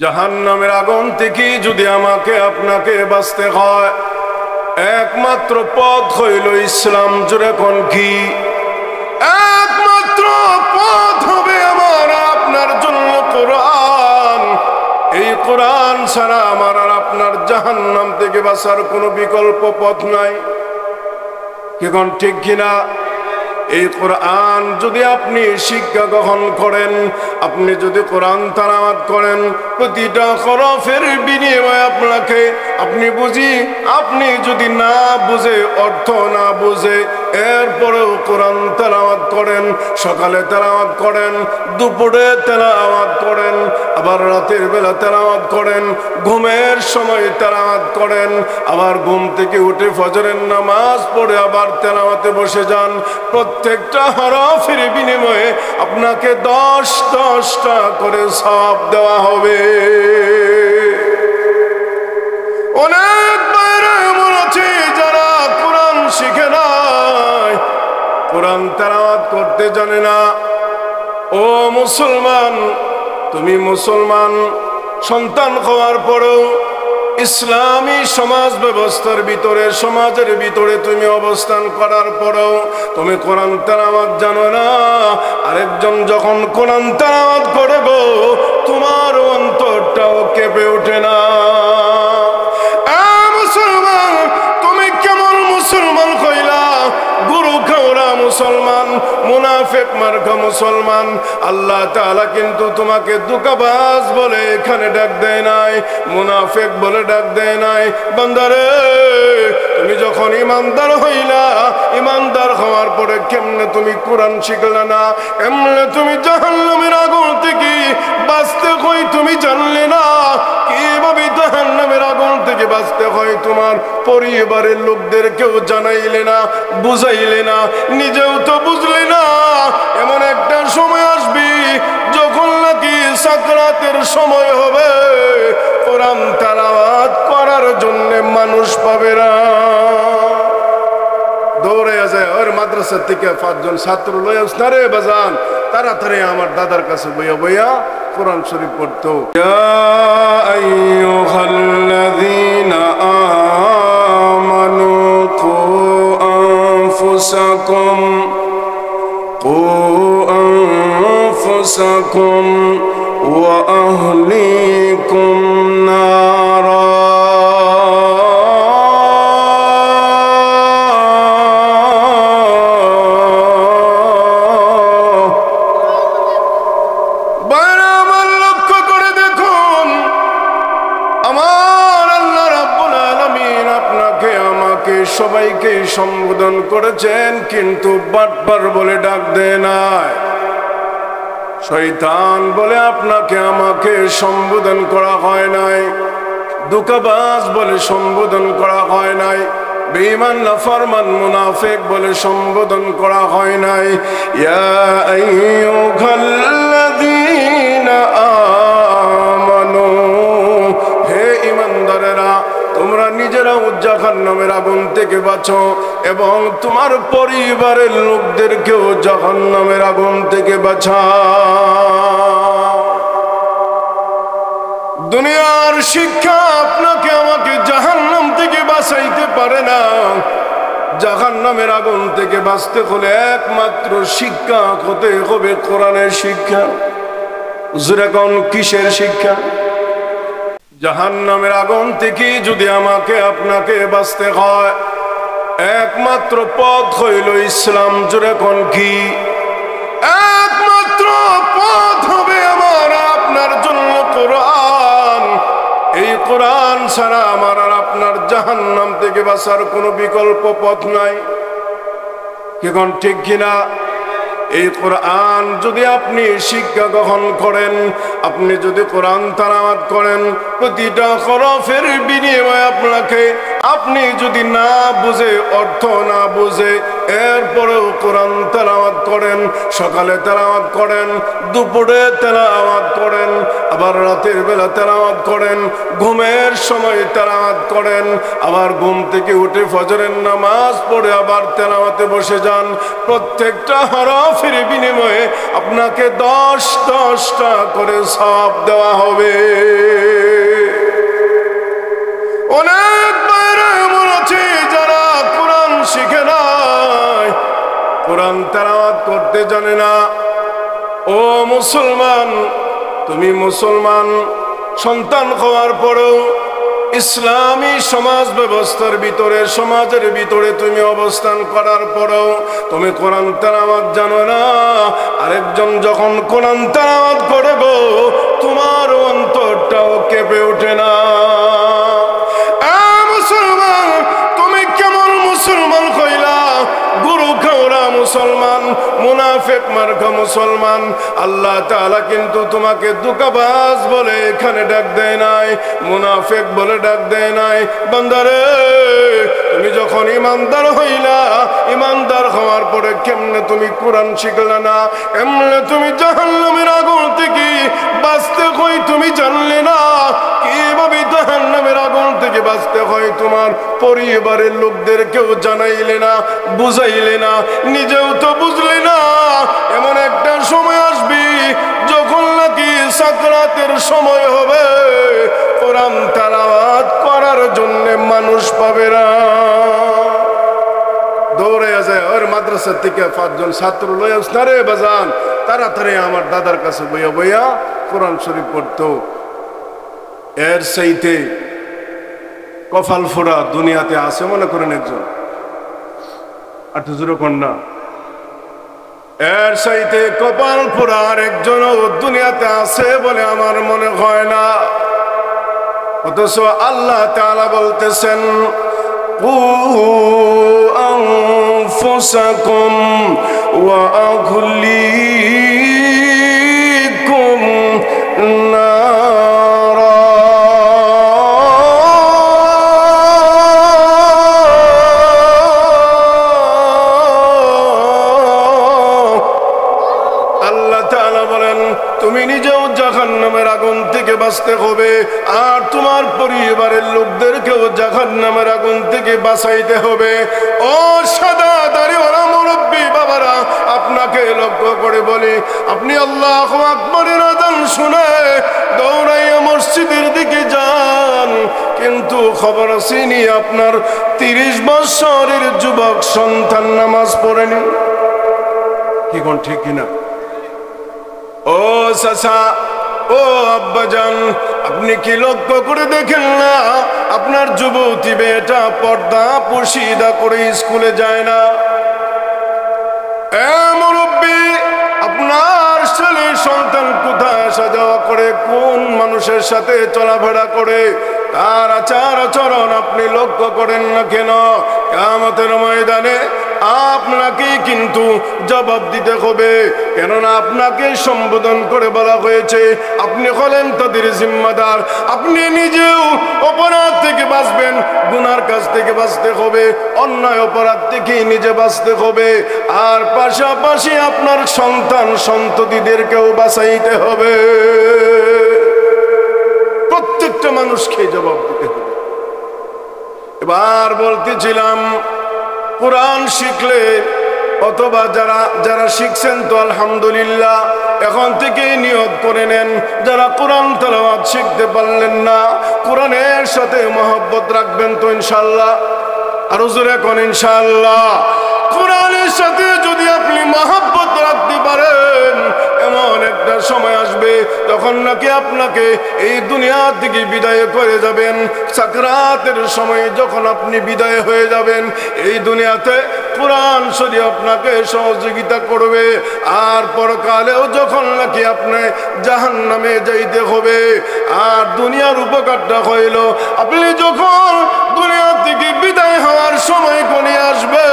জাহান্নামের আগুন থেকে যদি আমাকে আপনাকে বাঁচতে হয়, একমাত্র পথ হইল ইসলাম। জোরে কোন কি? একমাত্র পথ হবে আমার আপনার জন্য কোরআন। এই কোরআন ছাড়া আমার আর আপনার জাহান্নাম থেকে বাঁচার কোনো বিকল্প পথ নাই। কি কোন ঠিক কিনা? এই কোরআন যদি আপনি শিক্ষা গ্রহণ করেন, আপনি যদি কোরআন তেলাওয়াত করেন, প্রতিটা হরফের বিনিময়ে আপনাকে আপনি যদি না বুঝে, অর্থ না বুঝে, এরপরেও কোরআন তেলাওয়াত করেন, সকালে তেলাওয়াত করেন, দুপুরে তেলাওয়াত করেন, আবার রাতের বেলা তেলাওয়াত করেন, ঘুমের সময় তেলাওয়াত করেন, আবার ঘুম থেকে উঠে ফজরের নামাজ পড়ে আবার তেলাওয়াতে বসে যান, প্রত্যেকটা হরফের বিনিময়ে আপনাকে 10-10টা করে সওয়াব দেওয়া হবে। অনেক ভাইরা এমন আছে যারা কোরআন শিখে নাই, কোরআন তেলাওয়াত করতে জানে না। ও মুসলমান, তুমি মুসলমান সন্তান হওয়ার পরেও ইসলামী সমাজ ব্যবস্থার ভিতরে, সমাজের ভিতরে তুমি অবস্থান করার পরেও তুমি কোরআন তেলাওয়াত জানো না। আরেকজন যখন কোরআন তেলাওয়াত করে গো, তোমার অন্তরটাও কেঁপে ওঠে না। মুসলমান, তুমি কেমন মুসলমান কইলা? গুরু খাওয়া মুসলমান, মুনাফিক মার্কা মুসলমান। আল্লাহ তাআলা কিন্তু তোমাকে ধোঁকাবাজ বলে এখানে ডাক দেয় নাই, মুনাফিক বলে ডাক দেয় নাই। বান্দারে, তুমি যখন ইমানদার হইলা, ইমানদার হওয়ার পরে কেমনে তুমি কোরআন শিখলা না? এমনে তুমি জাহান্নামের আগুন থেকে বাঁচতে হয় তুমি জানলে না। কিভাবে জাহান্নামের আগুন থেকে বাঁচতে হয় তোমার পরিবারের লোকদেরকেও জানাইলে না, বুঝাইলে না, নিজেও তো বুঝলে না। এমন একটা সময় আসবে যখন নাকি সাকরাতের সময় হবে, কোরআন তেলাওয়াত করার জন্য মানুষ পাবে না। দৌড়ে যায় ওর মাদ্রাসা থেকে 5 জন ছাত্র লয়ে আসনা রে বাজান, তাড়াতাড়ি আমার দাদার কাছে বইয়া বইয়া কোরআন শরীফ পড়তো। ইয়া আইয়ুহাল্লাযীনা আমানু কু আনফুসাকুম ওয়া আহলিকুম নারা। সবাইকে সম্বোধন করেছেন, কিন্তু বাটপার বলে ডাক দেয় নাই। শয়তান বলে আপনাকে আমাকে সম্বোধন করা হয় নাই, ধোঁকাবাজ বলে সম্বোধন করা হয় নাই, বেঈমান নাফরমান মুনাফিক বলে সম্বোধন করা হয় নাই। ইয়া আইয়ুহাল্লাযীনা আমানু, হে ঈমানদারেরা, তোমরা নিজেরাও জাহান্নামের আগুন থেকে বাঁচো এবং তোমার পরিবারের লোকদেরকেও জাহান্নামের আগুন থেকে বাঁচাও। দুনিয়ার শিক্ষা আপনাকে আমাকে জাহান্নাম থেকে বাঁচাইতে পারে না। জাহান্নামের আগুন থেকে বাঁচতে হলে একমাত্র শিক্ষা হতে হবে কোরআনের শিক্ষা। যেরকম কিসের শিক্ষা? জাহান্নামের আগুন থেকে যদি আমাকে আপনাকে বাঁচতে হয়, একমাত্র পথ হইল ইসলাম। জোরে কোন কি? একমাত্র পথ হবে আমার আপনার জন্য কোরআন। এই কোরআন ছাড়া আমার আর আপনার জাহান্নাম থেকে বাঁচার কোনো বিকল্প পথ নাই। কি কোন ঠিক কিনা? এই কোরআন যদি আপনি শিক্ষা গ্রহণ করেন, আপনি যদি কোরআন তেলাওয়াত করেন, প্রতিটা হরফের বিনিময়ে আপনি যদি না বুঝে, অর্থ না বুঝে, এরপরেও কোরআন তেলাওয়াত করেন, সকালে তেলাওয়াত করেন, দুপুরে তেলাওয়াত করেন, আবার রাতের বেলা তেলাওয়াত করেন, ঘুমের সময় তেলাওয়াত করেন, আবার ঘুম থেকে উঠে ফজরের নামাজ পড়ে আবার তেলাওয়াতে বসে যান, প্রত্যেকটা হরফের বিনিময়ে আপনাকে 10-10টা করে সওয়াব দেওয়া হবে। শিখে নাই, কোরআন তেলাওয়াত করতে জানে না। ও মুসলমান, তুমি মুসলমান সন্তান হওয়ার পরেও ইসলামী সমাজ ব্যবস্থার ভিতরে, সমাজের ভিতরে তুমি অবস্থান করার পরেও তুমি কোরআন তেলাওয়াত জানো না। আরেকজন যখন কোরআন তেলাওয়াত করে গো, তোমার অন্তরটাও কেঁপে ওঠে না। মুসলমান, তুমি কেমন মুসলমান কইলা? গুরু খাওয়া মুসলমান, মুনাফিক মার্কা মুসলমান। আল্লাহ তাআলা কিন্তু তোমাকে ধোঁকাবাজ বলে এখানে ডাক দেয় নাই, মুনাফিক বলে ডাক দেয় নাই। বান্দারে, তুমি যখন ইমানদার হইলা, ইমানদার হওয়ার পরে কেমনে তুমি কোরআন শিখলা না? এমনে তুমি জাহান্নামের আগুন থেকে বাঁচতে হয় তুমি জানলে না? কিভাবে জাহান্নামের আগুন থেকে বাঁচতে হয় তোমার পরিবারের লোকদেরকেও জানাইলে না, বুঝাইলে না, নিজেও তো বুঝলে না। এমন একটা সময় আসবি যখন নাকি সাকরাতের সময় হবে, কোরআন তেলাওয়াত করার জন্য মানুষ পাবে না। দৌড়ে যায় ওর মাদ্রাসা থেকে 5 জন ছাত্র লয়ে আসনা রে বাজান, তাড়াতাড়ি আমার দাদার কাছে বইয়া বইয়া কোরআন শরীফ পড়তো। এর চাইতে কপাল ফোড়া দুনিয়াতে আছে মনে করেন একজন? 8 কন্যা। এর চাইতে কপাল ফোড়া আর একজনও দুনিয়াতে আছে বলে আমার মনে হয় না। অথচ আল্লাহ তাআলা বলতেছেন, কু আনফুসাকুম ওয়া আহলিকুম নারা। আল্লাহ তাআলা বলেন, তুমি নিজেও জাহান্নামের আগুন থেকে বাঁচতে হবে, আর তোমার পরিবারের লোকদেরকেও জাহান্নামের আগুন থেকে বাঁচাইতে হবে। ও সাদা দাড়িওয়ালা মুরব্বী বাবারা, আপনাকে লক্ষ্য করে বলি, আপনি আল্লাহু আকবারের আযান শুনে দৌড়াইয়া মসজিদের দিকে যান, কিন্তু খবর আসেনি আপনার 30 বছরের যুবক সন্তান নামাজ পড়েনি। কি কোন ঠিক কিনা? ও চাচা, ও আব্বাজান, আপনি কি লক্ষ্য করে দেখেন না আপনার যুবতী বেটা পর্দা পশিদা করে স্কুলে যায় না? এ মুরব্বী, আপনার ছেলে সন্তান কোথায় আসা যাওয়া করে, কোন মানুষের সাথে চলাফেরা করে, তার আচার আচরণ আপনি লক্ষ্য করেন না কেন? কিয়ামতের ময়দানে আপনাকে কিন্তু জবাব দিতে হবে, কেননা আপনাকে সম্বোধন করে বলা হয়েছে আপনি হলেন তাদের জিম্মাদার। আপনি নিজেও অপরাধ থেকে বাঁচবেন, গুনার কাছ থেকে বাঁচতে হবে, অন্যায় অপরাধ থেকে নিজে বাঁচতে হবে, আর পাশাপাশি আপনার সন্তান সন্ততিদেরকেও বাঁচাইতে হবে। প্রত্যেকটা মানুষকে জবাব দিতে হবে। এবার বলতেছিলাম, কোরআন শিখলে অথবা যারা শিখছেন তো আলহামদুলিল্লাহ, এখন থেকেই নিয়ত করে নেন, যারা কোরআন তেলাওয়াত শিখতে পারলেন না, কোরআনের সাথে মহব্বত রাখবেন তো ইনশাআল্লাহ। আর হুজুরে কোন ইনশাআল্লাহ? কোরআনের সাথে যদি আপনি মহব্বত রাখতে পারেন, এমন একটা সময় আসবে তখন নাকি আপনাকে এই দুনিয়া থেকে বিদায় করে যাবেন। সাকরাতের সময় যখন আপনি বিদায় হয়ে যাবেন, এই দুনিয়াতে কোরআন শরীফ আপনাকে সহযোগিতা করবে, আর পরকালেও যখন নাকি আপনি জাহান্নামে যাইতে হবে। আর দুনিয়ার উপকারটা হইল, আপনি যখন দুনিয়া থেকে বিদায় হওয়ার সময় কোনে আসবে,